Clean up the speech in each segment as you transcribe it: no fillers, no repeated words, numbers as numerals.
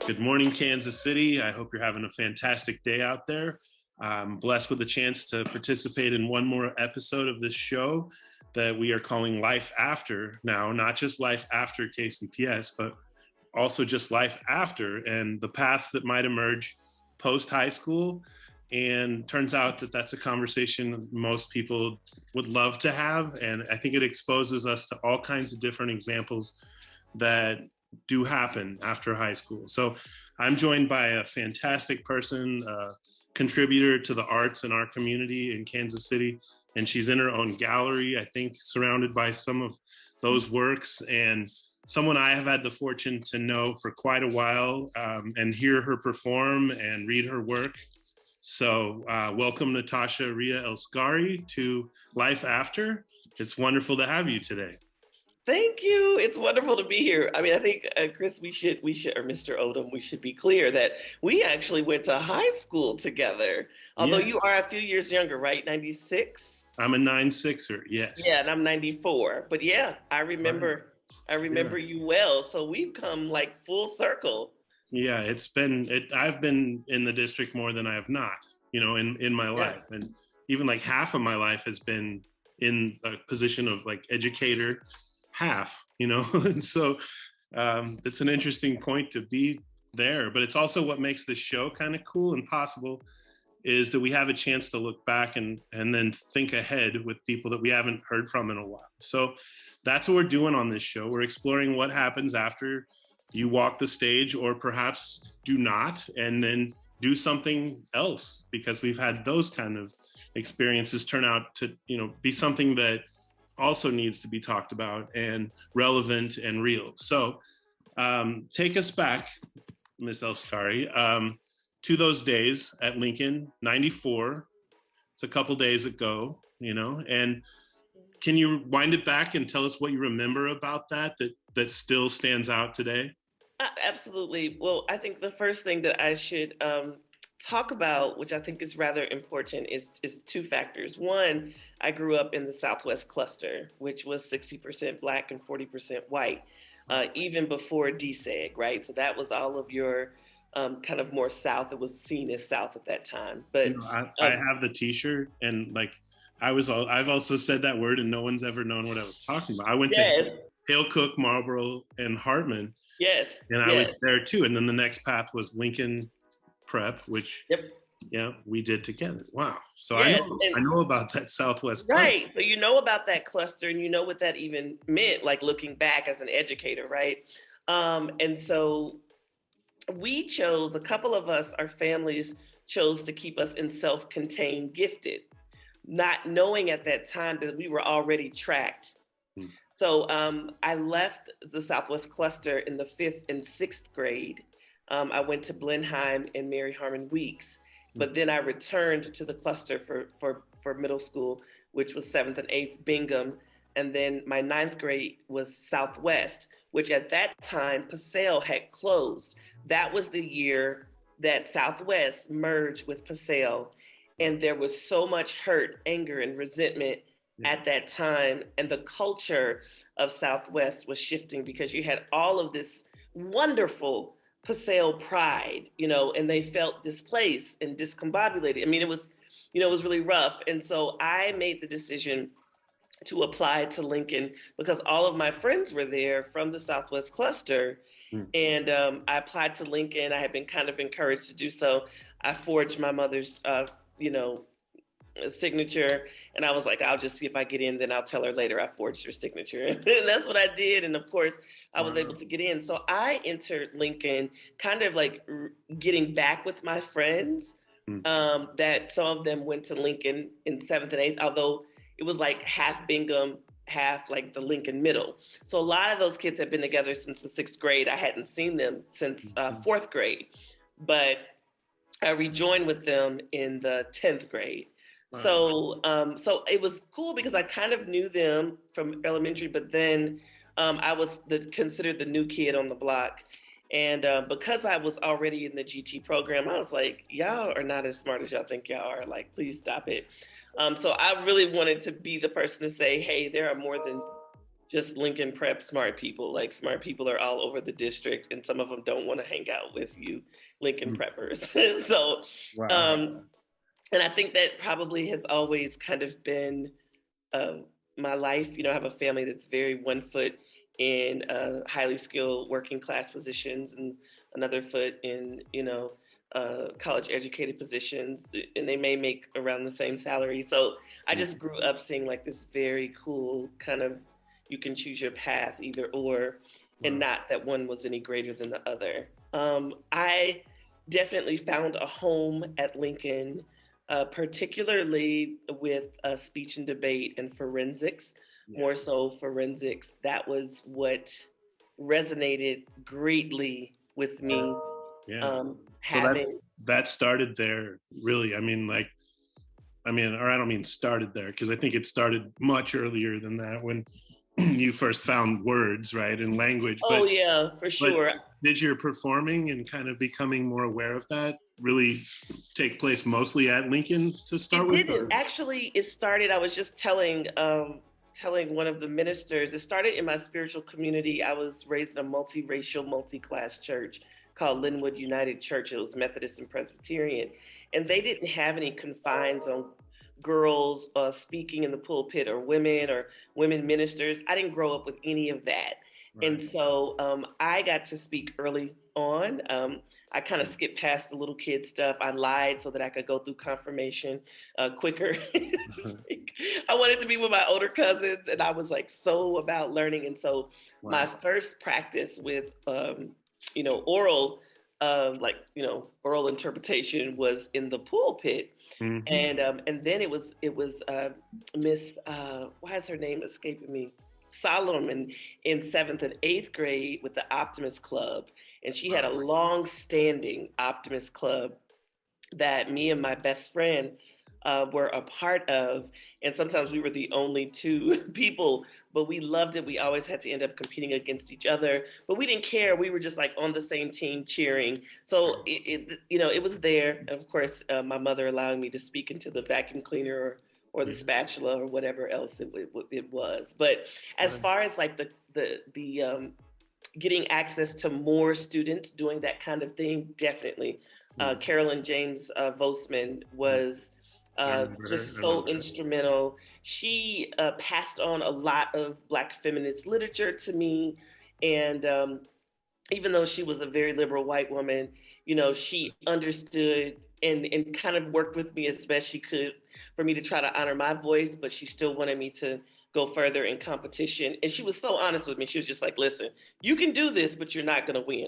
Good morning, Kansas City. I hope you're having a fantastic day out there. I'm blessed with the chance to participate in one more episode of this show that we are calling Life After now, not just life after KCPS, but also just life after and the paths that might emerge post high school. And turns out that that's a conversation most people would love to have. And I think it exposes us to all kinds of different examples that do happen after high school. So I'm joined by a fantastic person, contributor to the arts in our community in Kansas City. And she's in her own gallery, I think, surrounded by some of those works, and someone I have had the fortune to know for quite a while, and hear her perform and read her work. So welcome, Natasha El-Scari, to Life After. It's wonderful to have you today. Thank you. It's wonderful to be here. I mean, I think, Chris, we should, or Mr. Odam, we should be clear that we actually went to high school together. Although Yes. You are a few years younger, right? 96? I'm a 9'6"er, yes. Yeah, and I'm 94. But yeah, I remember you well. So we've come like full circle. Yeah, I've been in the district more than I have not, in my life. And even like half of my life has been in a position of like educator, half, and so it's an interesting point to be there. But it's also what makes this show kind of cool and possible is that we have a chance to look back and then think ahead with people that we haven't heard from in a while. So that's what we're doing on this show. We're exploring what happens after you walk the stage, or perhaps do not, and then do something else, because we've had those kind of experiences turn out to be something that also needs to be talked about and relevant and real. So take us back, Miss El-Scari, to those days at Lincoln, 94. It's a couple days ago, and can you wind it back and tell us what you remember about that still stands out today? Absolutely. Well, I think the first thing that I should talk about, which I think is rather important, is two factors. One, I grew up in the Southwest cluster, which was 60% Black and 40% white, even before DSEG, right? So that was all of your kind of more South. It was seen as South at that time. But I have the T-shirt, and like I've also said that word, and no one's ever known what I was talking about. I went to Hale Cook, Marlboro, and Hartman. Yes. And I was there too. And then the next path was Lincoln Prep, which we did together. Wow. So I know about that Southwest cluster. Right. So you know about that cluster, and you know what that even meant, like looking back as an educator, right? And so we chose, a couple of us, our families chose to keep us in self-contained gifted, not knowing at that time that we were already tracked. So I left the Southwest cluster in the 5th and 6th grade. I went to Blenheim and Mary Harmon Weeks, but then I returned to the cluster for middle school, which was 7th and 8th Bingham. And then my 9th grade was Southwest, which at that time, Paseo had closed. That was the year that Southwest merged with Paseo. And there was so much hurt, anger, and resentment at that time. And the culture of Southwest was shifting, because you had all of this wonderful Paseo pride, and they felt displaced and discombobulated. I mean, it was really rough. And so I made the decision to apply to Lincoln, because all of my friends were there from the Southwest cluster. And I applied to Lincoln. I had been kind of encouraged to do so. I forged my mother's, signature, and I was like, I'll just see if I get in, then I'll tell her later I forged her signature. And that's what I did. And of course, I was able to get in. So I entered Lincoln kind of like getting back with my friends, that some of them went to Lincoln in 7th and 8th, although it was like half Bingham, half like the Lincoln middle. So a lot of those kids had been together since the 6th grade. I hadn't seen them since 4th grade, but I rejoined with them in the 10th grade. Wow. So it was cool because I kind of knew them from elementary, but then I was considered the new kid on the block. And because I was already in the GT program, I was like, y'all are not as smart as y'all think y'all are. Like, please stop it. So I really wanted to be the person to say, hey, there are more than just Lincoln Prep smart people. Like, smart people are all over the district, and some of them don't want to hang out with you, Lincoln Preppers. So, Wow. um, and I think that probably has always kind of been uh, my life. You know, I have a family that's very one foot in highly skilled working class positions, and another foot in, college educated positions, and they may make around the same salary. So I just grew up seeing like this very cool kind of, you can choose your path either or, and not that one was any greater than the other. I definitely found a home at Lincoln, particularly with speech and debate and forensics, more so forensics. That was what resonated greatly with me. Yeah. So Having that started there, really. I mean, or I don't mean started there, because I think it started much earlier than that, when you first found words, right, and language. Oh yeah, for sure. Did your performing and kind of becoming more aware of that really take place mostly at Lincoln to start with? It actually, it started, I was just telling one of the ministers, it started in my spiritual community. I was raised in a multiracial, multi-class church called Linwood United Church. It was Methodist and Presbyterian, and they didn't have any confines on girls speaking in the pulpit, or women ministers. I didn't grow up with any of that. Right. And so I got to speak early on. I kind of skipped past the little kid stuff. I lied so that I could go through confirmation quicker. I wanted to be with my older cousins, and I was like so about learning. And so my first practice with, oral, oral interpretation was in the pulpit. And then it was Miss why is her name escaping me? Solomon in 7th and 8th grade with the Optimist Club, and she had a long-standing Optimist Club that me and my best friend were a part of, and sometimes we were the only two people, but we loved it. We always had to end up competing against each other, but we didn't care. We were just like on the same team cheering. So it was there. And of course, my mother allowing me to speak into the vacuum cleaner or the spatula or whatever else it was. But as far as like the getting access to more students doing that kind of thing, definitely. Carolyn James Vosman was just so instrumental. She passed on a lot of Black feminist literature to me. And even though she was a very liberal white woman, she understood and kind of worked with me as best she could for me to try to honor my voice, but she still wanted me to go further in competition. And she was so honest with me. She was just like, listen, you can do this, but you're not going to win.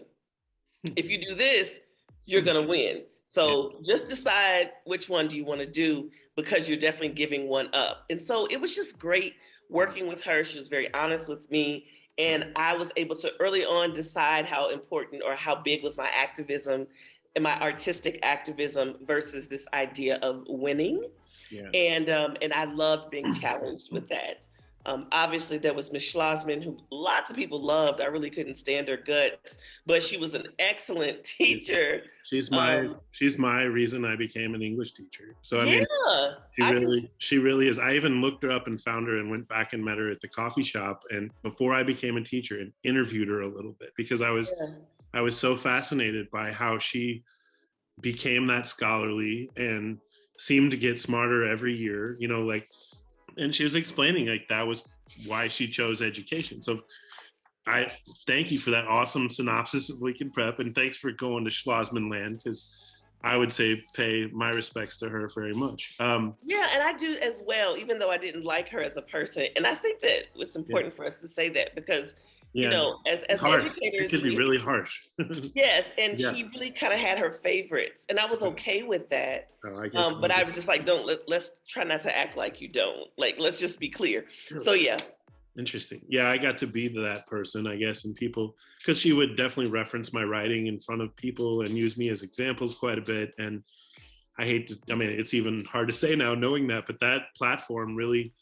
If you do this, you're going to win. So just decide which one do you want to do, because you're definitely giving one up. And so it was just great working with her. She was very honest with me. And I was able to early on decide how important or how big was my activism and my artistic activism versus this idea of winning. Yeah. And I loved being challenged with that. Obviously, there was Miss Schlossman, who lots of people loved. I really couldn't stand her guts, but she was an excellent teacher. She's my reason I became an English teacher. So I mean, she really is. I even looked her up and found her and went back and met her at the coffee shop. And before I became a teacher, and interviewed her a little bit, because I was so fascinated by how she became that scholarly and seemed to get smarter every year, and she was explaining like that was why she chose education. So I thank you for that awesome synopsis of Lincoln Prep, and thanks for going to Schlossman land, because I would say pay my respects to her very much. Yeah, and I do as well, even though I didn't like her as a person. And I think that it's important for us to say that, because as educators, it could be really harsh. Yes, and she really kind of had her favorites, and I was okay with that. But I was just like, let's try not to act like you don't. Like, let's just be clear. Sure. So yeah. Interesting. Yeah, I got to be that person, I guess, and people, because she would definitely reference my writing in front of people and use me as examples quite a bit. And I hate to, I mean, it's even hard to say now knowing that, but that platform really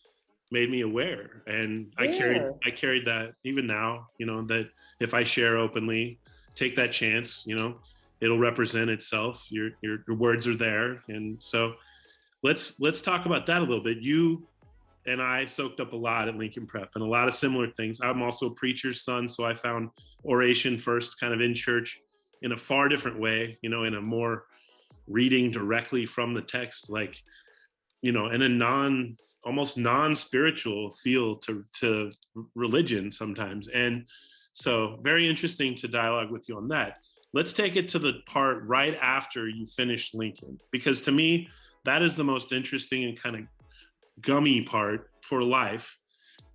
made me aware. And Yeah. I carried that even now, you know, that if I share openly, take that chance, you know, it'll represent itself. Your words are there. And so let's talk about that a little bit. You and I soaked up a lot at Lincoln Prep and a lot of similar things. I'm also a preacher's son, so I found oration first kind of in church in a far different way, you know, in a more reading directly from the text, like, you know, in a almost non-spiritual feel to religion sometimes. And so very interesting to dialogue with you on that. Let's take it to the part right after you finished Lincoln, because to me, that is the most interesting and kind of gummy part for life,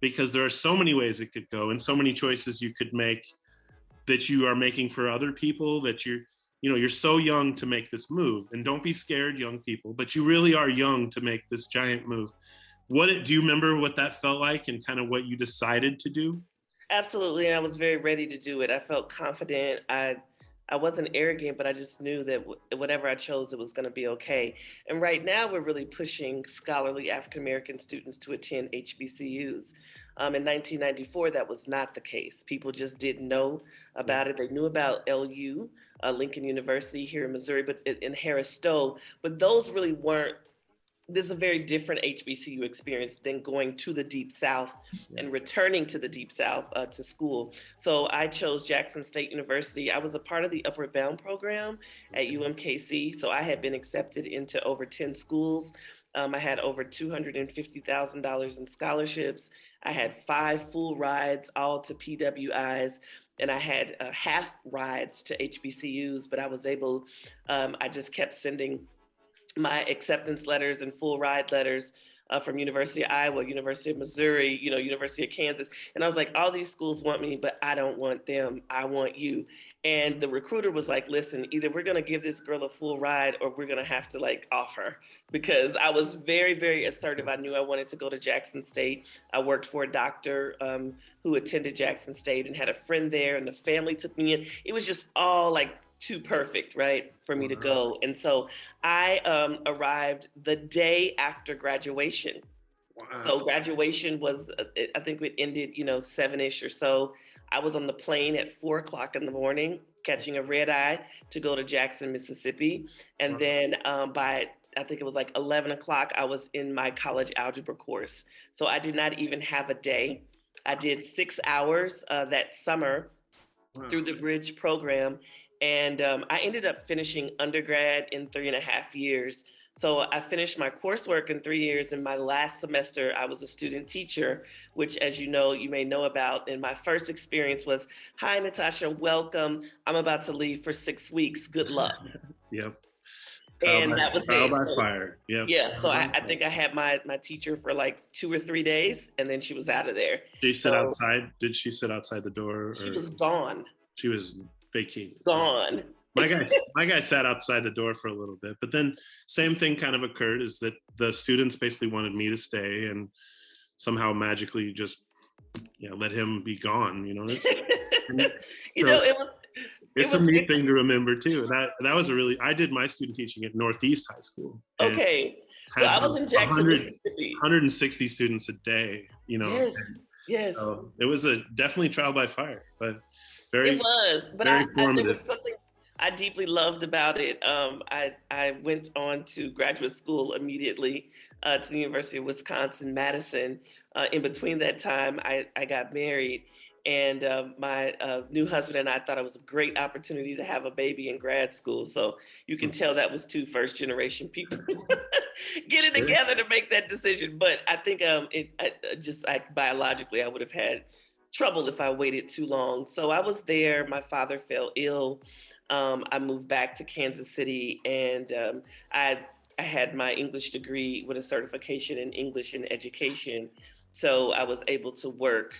because there are so many ways it could go and so many choices you could make that you are making for other people, that you're so young to make this move. And don't be scared, young people, but you really are young to make this giant move. Do you remember what that felt like and kind of what you decided to do? Absolutely, and I was very ready to do it. I felt confident. I wasn't arrogant, but I just knew that whatever I chose, it was going to be okay. And right now, we're really pushing scholarly African American students to attend HBCUs. In 1994, that was not the case. People just didn't know about it. They knew about LU, Lincoln University here in Missouri, but in Harris Stowe. But those really weren't. This is a very different HBCU experience than going to the Deep South and returning to the Deep South to school. So I chose Jackson State University. I was a part of the Upward Bound program at UMKC. So I had been accepted into over 10 schools. I had over $250,000 in scholarships. I had 5 full rides, all to PWIs, and I had half rides to HBCUs, but I was able, I just kept sending my acceptance letters and full ride letters from University of Iowa, University of Missouri, University of Kansas. And I was like, all these schools want me, but I don't want them. I want you. And the recruiter was like, listen, either we're going to give this girl a full ride or we're going to have to like off her, because I was very, very assertive. I knew I wanted to go to Jackson State. I worked for a doctor who attended Jackson State and had a friend there, and the family took me in. It was just all like too perfect, right, for me to go. And so I arrived the day after graduation. Wow. So graduation was, I think it ended, 7-ish or so. I was on the plane at 4 o'clock in the morning, catching a red eye to go to Jackson, Mississippi. And then by, I think it was like 11 o'clock, I was in my college algebra course. So I did not even have a day. I did 6 hours that summer through the Bridge program. And I ended up finishing undergrad in 3.5 years. So I finished my coursework in 3 years. In my last semester, I was a student teacher, which, as you may know about. And my first experience was, hi, Natasha, welcome. I'm about to leave for 6 weeks. Good luck. Yep. And that was trial by fire. Yep. Yeah. So I think I had my teacher for like 2 or 3 days, and then she was out of there. She sit outside. Did she sit outside the door? She was gone. She was vacated. Gone. My guy sat outside the door for a little bit, but then same thing kind of occurred, is that the students basically wanted me to stay, and somehow magically just let him be gone. It's a neat thing to remember too. That was I did my student teaching at Northeast High School. Okay, so I was in Jackson, Mississippi. 160 students a day. Yes. So it was definitely trial by fire, but it was, but there was something I deeply loved about it. I went on to graduate school immediately to the University of Wisconsin-Madison. In between that time, I got married, and my new husband and I thought it was a great opportunity to have a baby in grad school. So you can tell that was 2 first-generation people getting together to make that decision. But I think biologically, I would have had trouble if I waited too long. So I was there. My father fell ill. I moved back to Kansas City, and I had my English degree with a certification in English and education. So I was able to work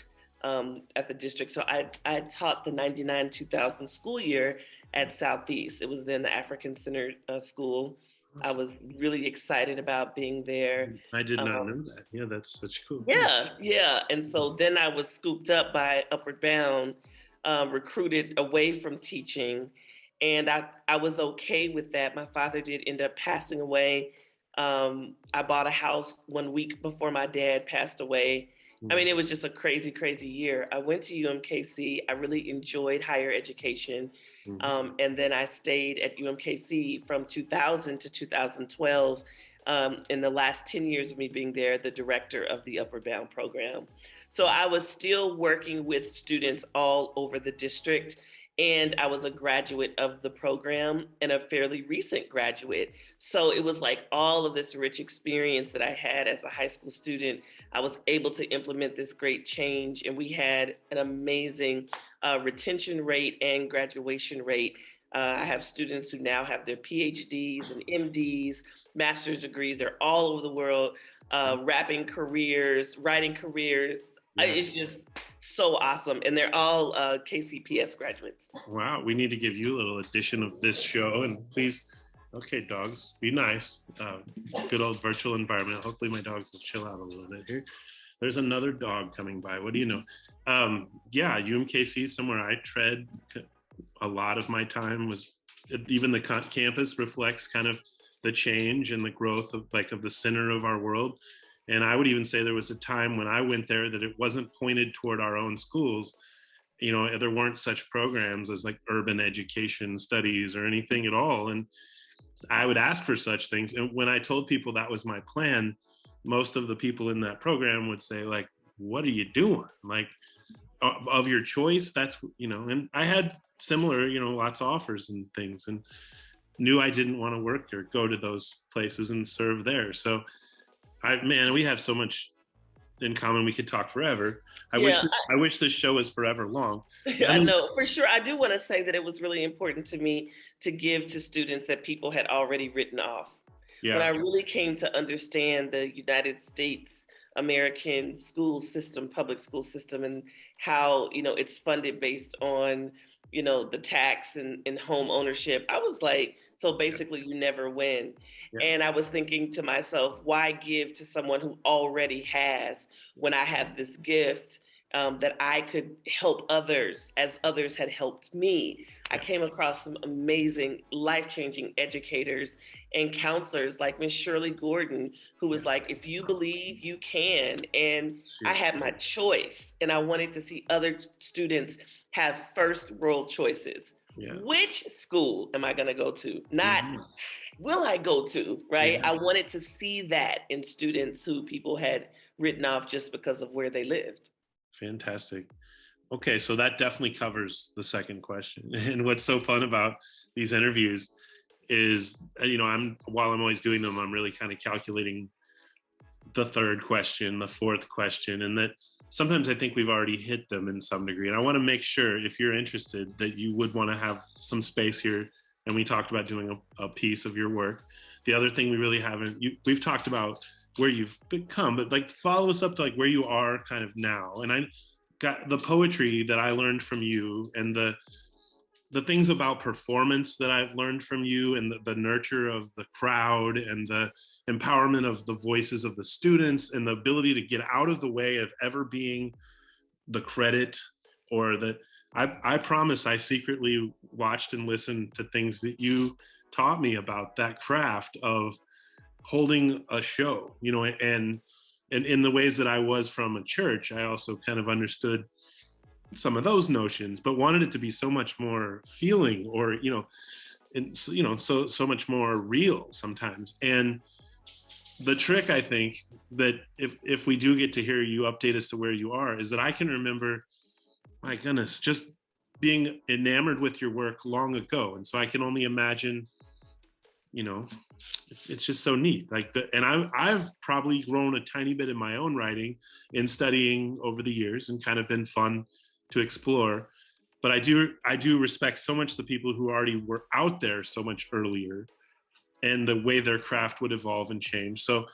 at the district. So I taught the 99-2000 school year at Southeast. It was then the African Center School. I was really excited about being there. I did not Um, know that. Yeah, that's such a cool thing. yeah, yeah. And so then I was scooped up by Upward Bound, recruited away from teaching. And I was okay with that. My father did end up passing away. I bought a house 1 week before my dad passed away. I mean, Mhm. it was just a crazy, crazy year. I went to UMKC. I really enjoyed higher education. Mhm. And then I stayed at UMKC from 2000 to 2012. In the last 10 years of me being there, the director of the Upward Bound program. So I was still working with students all over the district. And I was a graduate of the program and a fairly recent graduate. So it was like all of this rich experience that I had as a high school student. I was able to implement this great change, and we had an amazing retention rate and graduation rate. I have students who now have their PhDs and MDs, master's degrees. They're all over the world, rapping careers, writing careers. Yeah. It's just so awesome. And they're all KCPS graduates. Wow. We need to give you a little edition of this show, and please, okay, dogs, be nice. Good old virtual environment. Hopefully my dogs will chill out a little bit here. There's another dog coming by. What do you know? Yeah, UMKC is somewhere I tread. A lot of my time was, even the campus reflects kind of the change and the growth of the center of our world. And I would even say there was a time when I went there that it wasn't pointed toward our own schools. You know, there weren't such programs as like urban education studies or anything at all. And I would ask for such things. And when I told people that was my plan, most of the people in that program would say, like, what are you doing? Like, of your choice, that's, and I had similar, lots of offers and things, and knew I didn't want to work or go to those places and serve there. So man, we have so much in common. We could talk forever. Yeah, I wish this show was forever long. I know for sure. I do want to say that it was really important to me to give to students that people had already written off. When I Yeah. really came to understand the United States American school system, public school system, and how it's funded based on the tax and home ownership, I was like, so basically, you never win. Yeah. And I was thinking to myself, why give to someone who already has when I have this gift? That I could help others as others had helped me. I came across some amazing, life-changing educators and counselors like Miss Shirley Gordon, who was like, if you believe, you can. And I had my choice, and I wanted to see other students have first world choices. Yeah. Which school am I going to go to? Not will I go to, right? Yeah. I wanted to see that in students who people had written off just because of where they lived. Fantastic. Okay, so that definitely covers the second question. And what's so fun about these interviews is, while I'm always doing them, I'm really kind of calculating the third question, the fourth question, and that sometimes I think we've already hit them in some degree. And I want to make sure, if you're interested, that you would want to have some space here. And we talked about doing a piece of your work. The other thing we really haven't, we've talked about where you've become, but like follow us up to like where you are kind of now. And I got the poetry that I learned from you, and the things about performance that I've learned from you, and the nurture of the crowd, and the empowerment of the voices of the students, and the ability to get out of the way of ever being the credit, or that I promise I secretly watched and listened to things that you taught me about that craft of holding a show, and in the ways that I was from a church, I also kind of understood some of those notions, but wanted it to be so much more feeling, or and so much more real sometimes. And the trick, I think, that if we do get to hear you update us to where you are, is that I can remember, my goodness, just being enamored with your work long ago. And so I can only imagine, it's just so neat. And I've probably grown a tiny bit in my own writing in studying over the years, and kind of been fun to explore. But I do respect so much the people who already were out there so much earlier, and the way their craft would evolve and change. So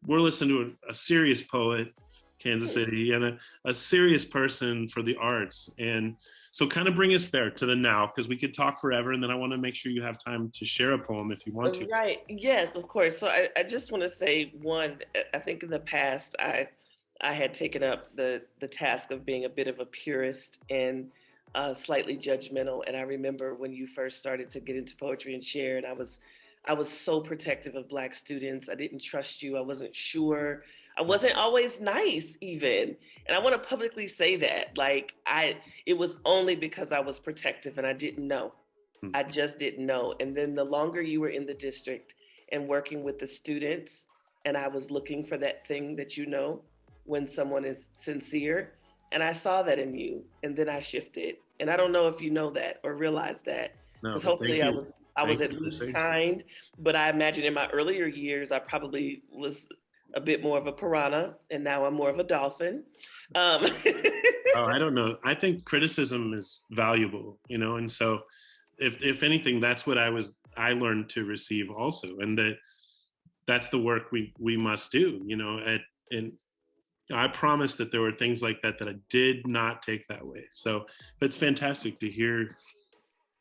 we're listening to a serious poet, Kansas City, and a serious person for the arts. And so kind of bring us there to the now, because we could talk forever, and then I want to make sure you have time to share a poem if you want to. Right. Yes, of course. So I just want to say one, I think in the past I had taken up the task of being a bit of a purist and slightly judgmental. And I remember when you first started to get into poetry and share, and I was so protective of Black students. I didn't trust you. I wasn't sure. I wasn't always nice even. And I want to publicly say that. Like it was only because I was protective and I didn't know. I just didn't know. And then the longer you were in the district and working with the students, and I was looking for that thing that you know when someone is sincere, and I saw that in you, and then I shifted. And I don't know if you know that or realize that, No, because but hopefully I was at you for least saying so. kind, but I imagine in my earlier years I probably was a bit more of a piranha, and now I'm more of a dolphin. Um, Oh, I don't know. I think criticism is valuable, and so if anything, that's what I learned to receive also, and that's the work we must do, and I promised that there were things like that I did not take that way. So it's fantastic to hear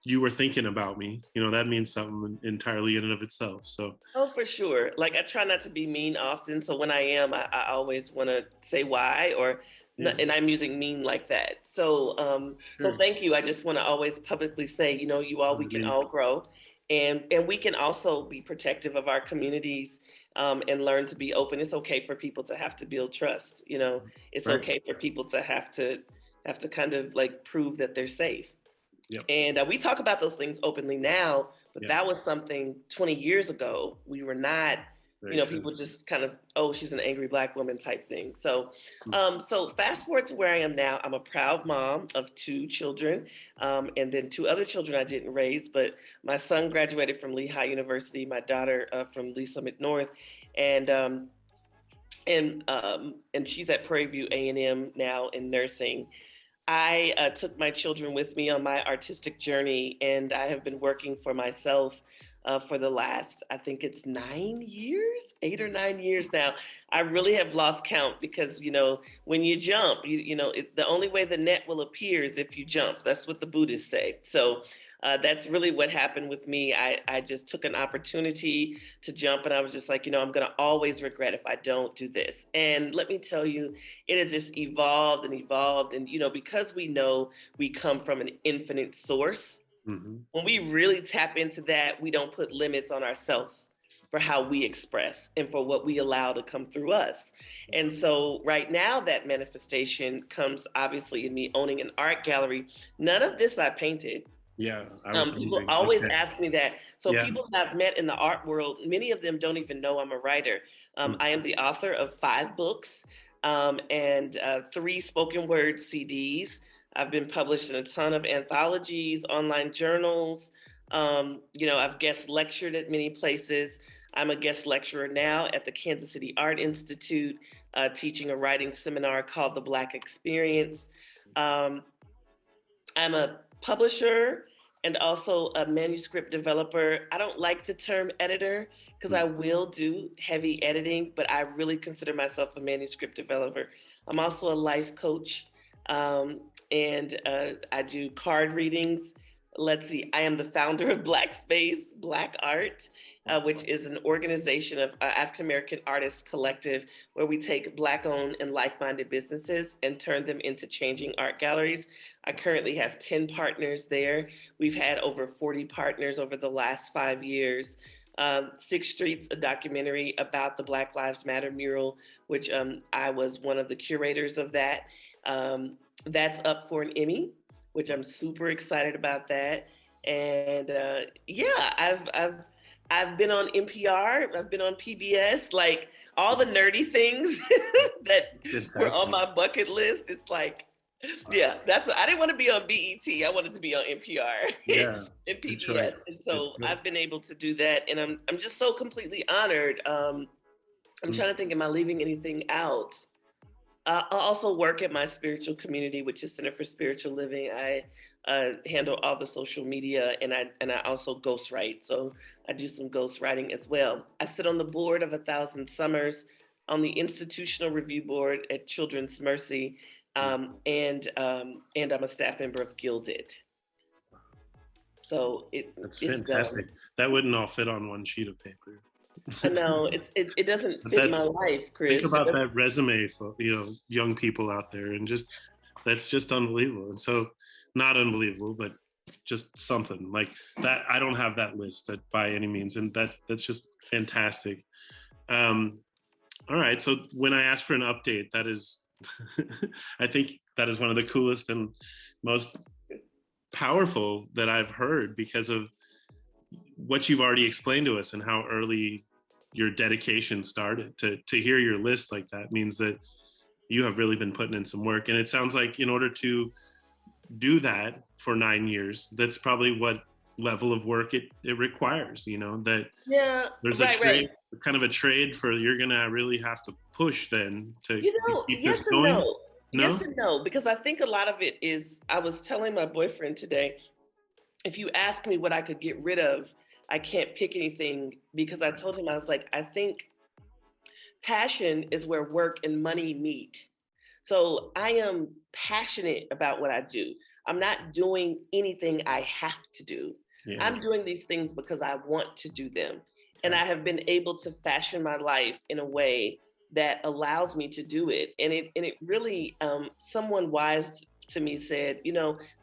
you were thinking about me. That means something entirely in and of itself. So Oh, for sure. Like I try not to be mean often. So when I am, I always want to say why or yeah, and I'm using mean like that. So so sure. thank you. I just want to always publicly say, you all we It can means all grow and we can also be protective of our communities and learn to be open. It's okay for people to have to build trust, It's right. okay for people to have to kind of like prove that they're safe. Yep. And we talk about those things openly now, but Yeah. that was something 20 years ago. We were not, Very true. people just kind of, oh, she's an angry Black woman type thing. So, Mm. so fast forward to where I am now. I'm a proud mom of two children, and then two other children I didn't raise. But my son graduated from Lehigh University, my daughter from Lee Summit North, and and she's at Prairie View A&M now in nursing. I took my children with me on my artistic journey, and I have been working for myself for the last, I think it's 9 years, 8 or 9 years now. I really have lost count because, when you jump, the only way the net will appear is if you jump. That's what the Buddhists say. So that's really what happened with me. I just took an opportunity to jump, and I was just like, I'm going to always regret if I don't do this. And let me tell you, it has just evolved and evolved. And, because we know we come from an infinite source, Mm-hmm. when we really tap into that, we don't put limits on ourselves for how we express and for what we allow to come through us. And so right now that manifestation comes obviously in me owning an art gallery. None of this I painted. Yeah, I was People wondering. always Okay. ask me that. So Yeah. people that I've met in the art world, many of them don't even know I'm a writer. Mm. I am the author of 5 books and 3 spoken word CDs. I've been published in a ton of anthologies, online journals. I've guest lectured at many places. I'm a guest lecturer now at the Kansas City Art Institute, teaching a writing seminar called The Black Experience. Um, I'm a publisher and also a manuscript developer. I don't like the term editor because I will do heavy editing, but I really consider myself a manuscript developer. I'm also a life coach, and I do card readings. Let's see, I am the founder of Black Space, Black Art, which is an organization of African American artists collective where we take Black owned and like minded businesses and turn them into changing art galleries. I currently have 10 partners there. We've had over 40 partners over the last 5 years. Six Streets, a documentary about the Black Lives Matter mural, which I was one of the curators of that. That's up for an Emmy, which I'm super excited about that. And yeah, I've been on NPR, I've been on PBS, like all the nerdy things that were on my bucket list. It's like, yeah, I didn't want to be on BET. I wanted to be on NPR Yeah. and Good PBS. choice. And so I've been able to do that, and I'm just so completely honored. I'm trying to think, am I leaving anything out? I also work at my spiritual community, which is Center for Spiritual Living. I handle all the social media, and I also ghostwrite. So I do some ghostwriting as well. I sit on the board of 1,000 Summers, on the Institutional Review Board at Children's Mercy, and I'm a staff member of Gilded. So That's it's fantastic. That wouldn't all fit on one sheet of paper. I know it doesn't fit my life, Chris. Think about that resume for young people out there, and that's just unbelievable. And so, not unbelievable, but just something like that. I don't have that list by any means, and that's just fantastic. All right, so when I ask for an update, that is, I think that is one of the coolest and most powerful that I've heard, because of what you've already explained to us and how early your dedication started. To hear your list like that means that you have really been putting in some work. And it sounds like in order to do that for 9 years, that's probably what level of work it requires, that there's a trade, kind of a trade for, you're gonna really have to push then to keep yes this going. No. Yes and no, because I think a lot of it is, I was telling my boyfriend today, if you ask me what I could get rid of, I can't pick anything, because I told him, I was like, I think passion is where work and money meet. So I am passionate about what I do. I'm not doing anything I have to do. Yeah. I'm doing these things because I want to do them. And I have been able to fashion my life in a way that allows me to do it. And it really, someone wise to me said,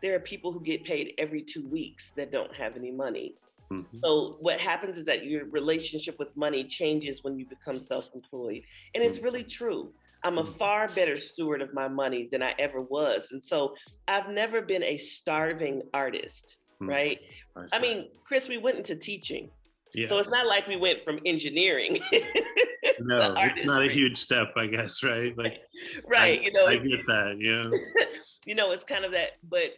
there are people who get paid every 2 weeks that don't have any money. Mm-hmm. So what happens is that your relationship with money changes when you become self-employed. And it's really true. I'm a far better steward of my money than I ever was. And so I've never been a starving artist, right? I mean, Chris, we went into teaching. Yeah. So it's not like we went from engineering. No, it's not a huge step, I guess, right? Like, right. I get that. Yeah. It's kind of that, but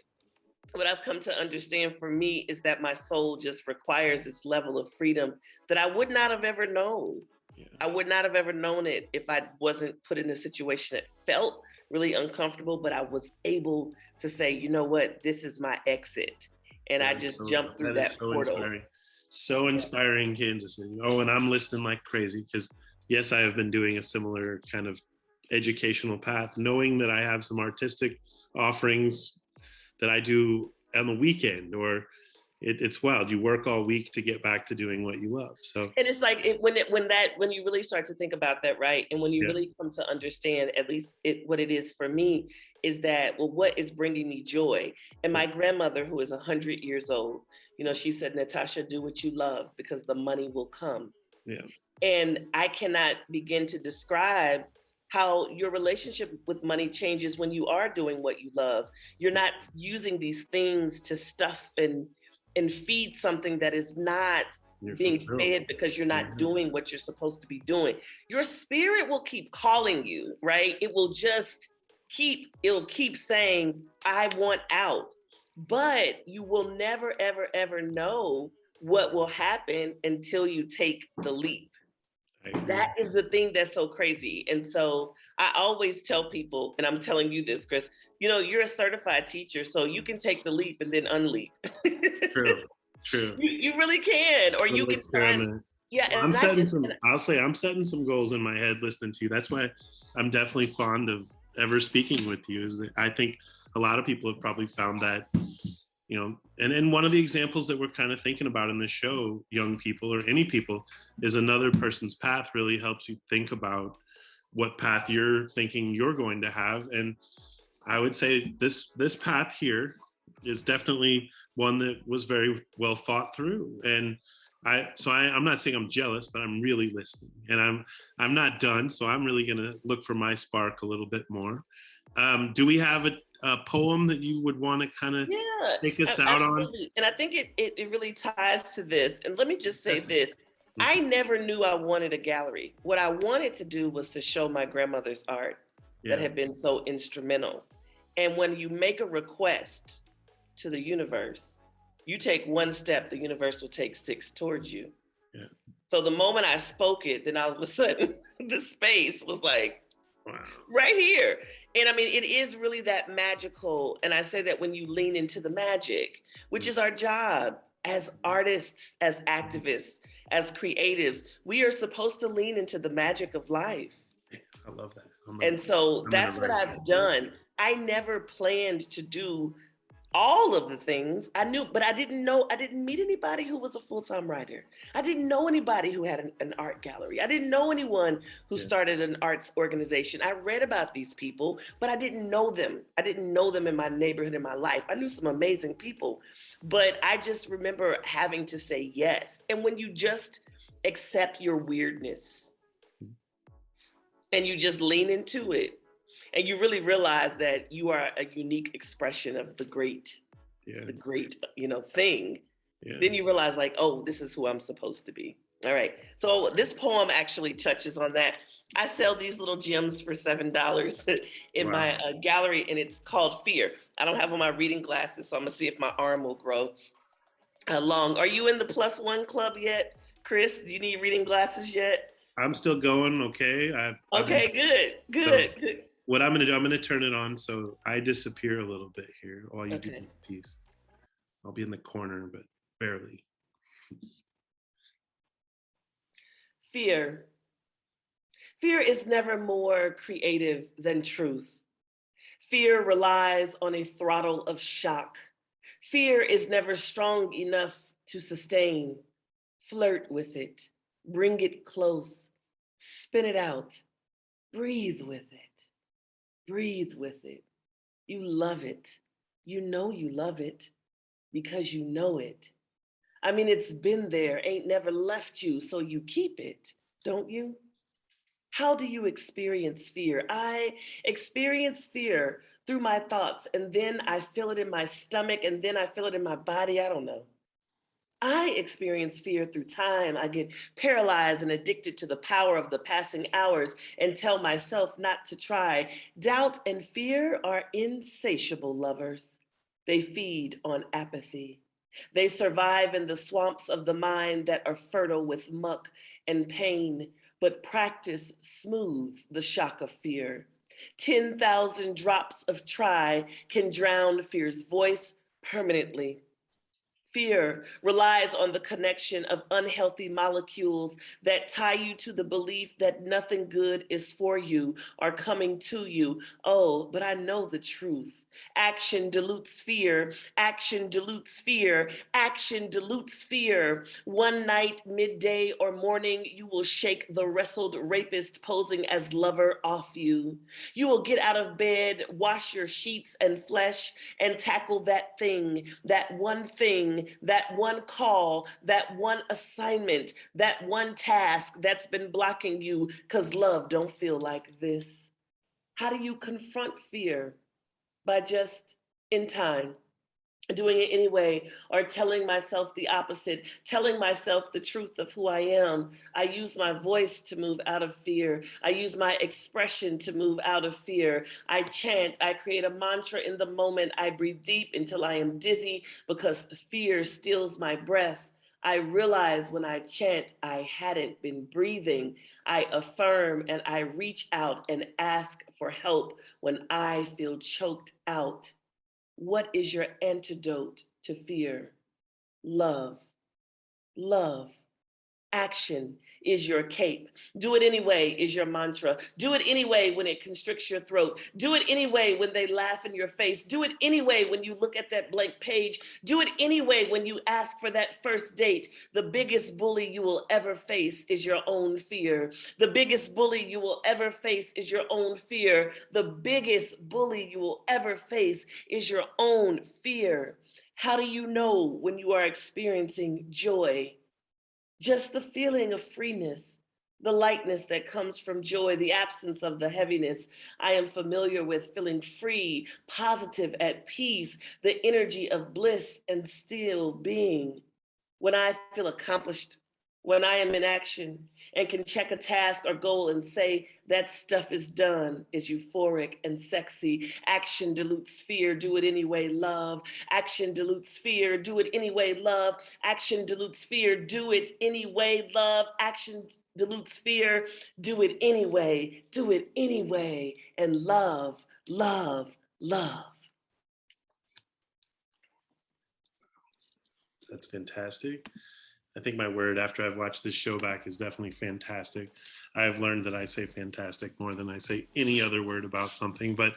what I've come to understand for me is that my soul just requires this level of freedom that I would not have ever known. Yeah. I would not have ever known it if I wasn't put in a situation that felt really uncomfortable, but I was able to say, you know what, this is my exit. And I just jumped through that portal. So inspiring, Kansas City. Oh, and I'm listening like crazy, because yes, I have been doing a similar kind of educational path, knowing that I have some artistic offerings that I do on the weekend, or it's wild. You work all week to get back to doing what you love. So, and it's like when you really start to think about that, right? And when you really come to understand, at least what it is for me, is that, well, what is bringing me joy? And my grandmother, who is 100 years old, she said, Natasha, do what you love, because the money will come. Yeah. And I cannot begin to describe how your relationship with money changes when you are doing what you love. You're not using these things to stuff and feed something that is not being fed, because you're not doing what you're supposed to be doing. Your spirit will keep calling you, right? It will just keep saying, I want out. But you will never, ever, ever know what will happen until you take the leap. That is the thing that's so crazy. And so I always tell people, and I'm telling you this, Chris, you're a certified teacher, so you can take the leap and then unleap. True. You really can, or you can experiment. I'll say I'm setting some goals in my head listening to you. That's why I'm definitely fond of ever speaking with you, is that I think a lot of people have probably found that, and one of the examples that we're kind of thinking about in this show, young people or any people, is another person's path really helps you think about what path you're thinking you're going to have. And I would say this path here is definitely one that was very well thought through. And I'm not saying I'm jealous, but I'm really listening, and I'm not done. So I'm really going to look for my spark a little bit more. Do we have a poem that you would want to kind of take us out on? And I think it really ties to this. And let me just say this. I never knew I wanted a gallery. What I wanted to do was to show my grandmother's art that had been so instrumental. And when you make a request to the universe, you take one step, the universe will take 6 towards you. Yeah. So the moment I spoke it, then all of a sudden the space was like, wow, right here. And I mean, it is really that magical. And I say that when you lean into the magic, which is our job as artists, as activists, as creatives, we are supposed to lean into the magic of life. I love that. And so I'm gonna that's what write I've done. I never planned to do all of the things I knew, but I didn't meet anybody who was a full-time writer. I didn't know anybody who had an art gallery. I didn't know anyone who started an arts organization. I read about these people, but I didn't know them. I didn't know them in my neighborhood, in my life. I knew some amazing people, but I just remember having to say yes. And when you just accept your weirdness and you just lean into it, and you really realize that you are a unique expression of the great, thing. Then you realize, like, oh, this is who I'm supposed to be. All right. So this poem actually touches on that. I sell these little gems for $7 in my gallery, and it's called Fear. I don't have on my reading glasses, so I'm gonna see if my arm will grow long. Are you in the +1 club yet, Chris? Do you need reading glasses yet? I'm still going. Okay. Okay, good. What I'm gonna do, I'm gonna turn it on so I disappear a little bit here while you do this piece. I'll be in the corner, but barely. Fear. Fear is never more creative than truth. Fear relies on a throttle of shock. Fear is never strong enough to sustain. Flirt with it, bring it close, spin it out, breathe with it. Breathe with it. You love it. You know you love it because you know it. I mean, it's been there, ain't never left you, so you keep it, don't you? How do you experience fear? I experience fear through my thoughts, and then I feel it in my stomach, and then I feel it in my body. I don't know. I experience fear through time. I get paralyzed and addicted to the power of the passing hours and tell myself not to try. Doubt and fear are insatiable lovers. They feed on apathy. They survive in the swamps of the mind that are fertile with muck and pain, but practice smooths the shock of fear. 10,000 drops of try can drown fear's voice permanently. Fear relies on the connection of unhealthy molecules that tie you to the belief that nothing good is for you or coming to you. Oh, but I know the truth. Action dilutes fear. Action dilutes fear. Action dilutes fear. One night, midday, or morning, you will shake the wrestled rapist posing as lover off you. You will get out of bed, wash your sheets and flesh, and tackle that thing, that one call, that one assignment, that one task that's been blocking you because love don't feel like this. How do you confront fear? By just in time, doing it anyway, or telling myself the opposite, telling myself the truth of who I am. I use my voice to move out of fear. I use my expression to move out of fear. I chant, I create a mantra in the moment. I breathe deep until I am dizzy because fear steals my breath. I realize when I chant, I hadn't been breathing. I affirm and I reach out and ask for help when I feel choked out. What is your antidote to fear? Love. Love. Action is your cape. Do it anyway is your mantra. Do it anyway when it constricts your throat. Do it anyway when they laugh in your face. Do it anyway when you look at that blank page. Do it anyway when you ask for that first date. The biggest bully you will ever face is your own fear. The biggest bully you will ever face is your own fear. The biggest bully you will ever face is your own fear. How do you know when you are experiencing joy? Just the feeling of freeness, the lightness that comes from joy, the absence of the heaviness. I am familiar with feeling free, positive, at peace, the energy of bliss and still being. When I feel accomplished, when I am in action and can check a task or goal and say that stuff is done, is euphoric and sexy. Action dilutes fear, do it anyway, love. Action dilutes fear, do it anyway, love. Action dilutes fear, do it anyway, love. Action dilutes fear, do it anyway, and love, love, love. That's fantastic. I think my word after I've watched this show back is definitely fantastic. I've learned that I say fantastic more than I say any other word about something, but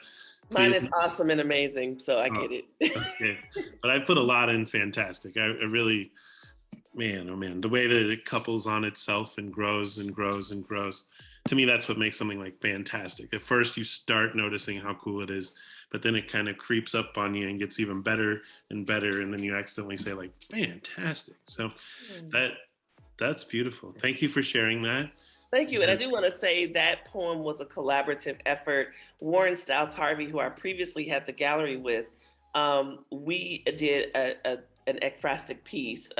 Mine please. is awesome and amazing, so I Oh, get it. okay. But I put a lot in fantastic. I really, man, oh man, the way that it couples on itself and grows and grows and grows. To me, that's what makes something like fantastic. At first, you start noticing how cool it is, but then it kind of creeps up on you and gets even better and better, and then you accidentally say like fantastic. So that that's beautiful. Thank you for sharing that. Thank you. And I do want to say that poem was a collaborative effort. Warren Stiles Harvey, who I previously had the gallery with, we did an ekphrastic piece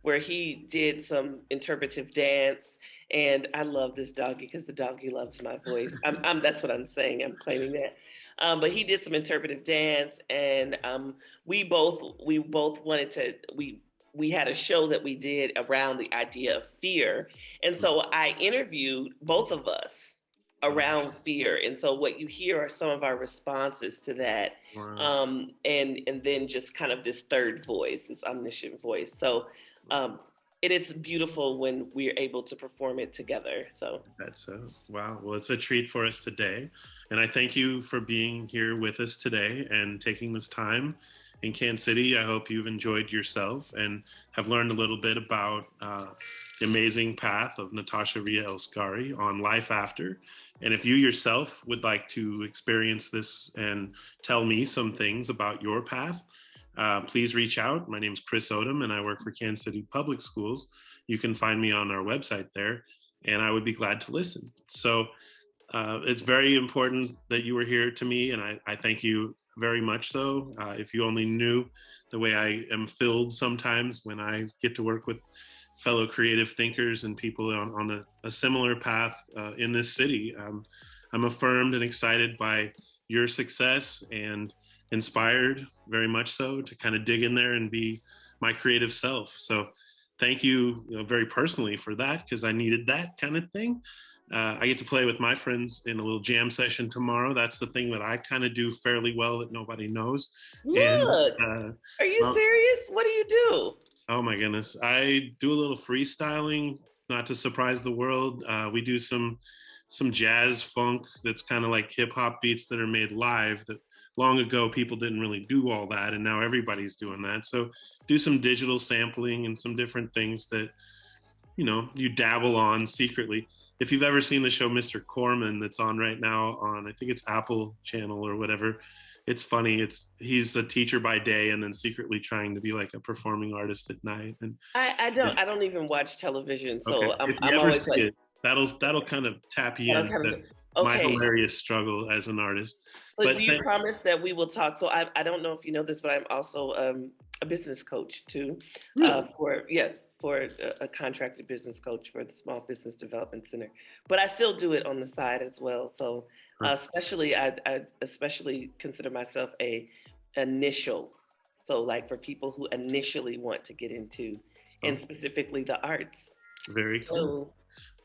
where he did some interpretive dance. And I love this doggy because the doggy loves my voice. That's what I'm saying. I'm claiming that. But he did some interpretive dance, and we both wanted to we had a show that we did around the idea of fear. And so I interviewed both of us around fear. And so what you hear are some of our responses to that. Wow. And then just kind of this third voice, this omniscient voice. So it's beautiful when we're able to perform it together. So That's wow. Well, it's a treat for us today. And I thank you for being here with us today and taking this time in Kansas City. I hope you've enjoyed yourself and have learned a little bit about the amazing path of Natasha via El-Scari on Life After. And if you yourself would like to experience this and tell me some things about your path, please reach out. My name is Chris Odam, and I work for Kansas City Public Schools. You can find me on our website there, and I would be glad to listen. So it's very important that you were here to me, and I thank you very much so. If you only knew the way I am filled sometimes when I get to work with fellow creative thinkers and people on a similar path in this city. I'm affirmed and excited by your success and inspired very much so to kind of dig in there and be my creative self. So thank you, very personally for that, because I needed that kind of thing. I get to play with my friends in a little jam session tomorrow. That's the thing that I kind of do fairly well that nobody knows. look, And are you so, serious? What do you do? oh my goodness, I do a little freestyling, not to surprise the world. We do some jazz funk that's kind of like hip hop beats that are made live that long ago people didn't really do all that, and now everybody's doing that. So do some digital sampling and some different things that you dabble on secretly. If you've ever seen the show Mr. Corman that's on right now on, I think it's Apple channel or whatever, it's funny. He's a teacher by day and then secretly trying to be like a performing artist at night. And I don't even watch television, okay, so I'm if you I'm ever always see like, it, that'll kind of tap you that'll in kind that of my okay. hilarious struggle as an artist. So But do you promise that we will talk? So I don't know if you know this, but I'm also a business coach too. really, For a contracted business coach for the Small Business Development Center. But I still do it on the side as well. So especially I especially consider myself a initial. So like for people who initially want to get into, and specifically the arts. very cool. So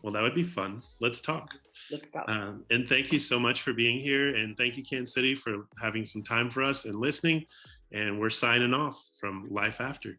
Well, that would be fun. Let's talk. let's talk. And thank you so much for being here. And thank you, Kansas City, for having some time for us and listening. And we're signing off from Life After.